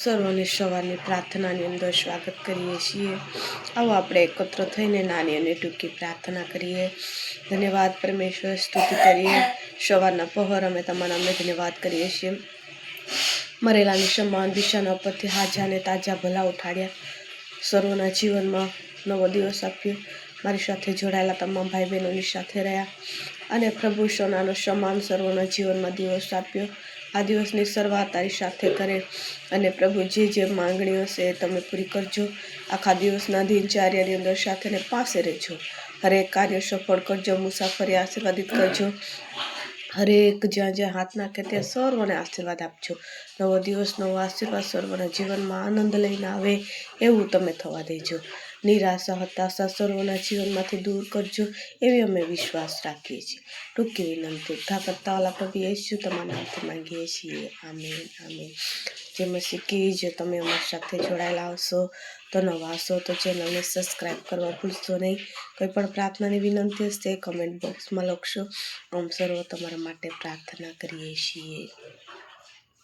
સર્વને સવારની પ્રાર્થનાની અંદર સ્વાગત કરીએ છીએ। આવો આપણે એકત્ર થઈને નાની અને ટૂંકી પ્રાર્થના કરીએ। ધન્યવાદ પરમેશ્વર, સ્તુતિ કરીએ। સવારના પહોર અમે તમારા નામે ધન્યવાદ કરીએ છીએ। મરેલાની સમાન દિશાના ઉપરથી હાજા અને તાજા ભલા ઉઠાડ્યા। સર્વના જીવનમાં નવો દિવસ આપ્યો। મારી સાથે જોડાયેલા તમામ ભાઈ બહેનોની સાથે રહ્યા અને પ્રભુ સોનાનો સમાન સર્વના જીવનમાં દિવસ આપ્યો। આ દિવસની શરૂઆત તારી સાથે કરે અને પ્રભુ જે માંગણીઓ છે એ તમે પૂરી કરજો। આખા દિવસના દિનચર્યાની અંદર સાથેને પાસે રહેજો। હરેક કાર્ય સફળ કરજો। મુસાફરી આશીર્વાદિત કરજો। હરેક જ્યાં જ્યાં હાથ નાખે ત્યાં સર્વને આશીર્વાદ આપજો। નવો દિવસ, નવો આશીર્વાદ સર્વના જીવનમાં આનંદ લઈને આવે એવું તમે થવા દેજો। નિરાશા, હતાશા સર્વના જીવનમાંથી દૂર કરજો એવી અમે વિશ્વાસ રાખીએ છીએ। ટૂંકી વિનંતી ઉઠા કરતા વાલા પ્રભુ યેસુ તમારા નામથી માંગીએ છીએ। આમીન, આમીન। જે મસીકી જો તમે અમારી સાથે જોડાયેલા હશો તો નવા હશો તો ચેનલને સબસ્ક્રાઈબ કરવા ભૂલશો નહીં। કોઈ પણ પ્રાર્થનાની વિનંતી હશે કમેન્ટ બોક્સમાં લખશો। આમ સર્વ તમારા માટે પ્રાર્થના કરીએ છીએ।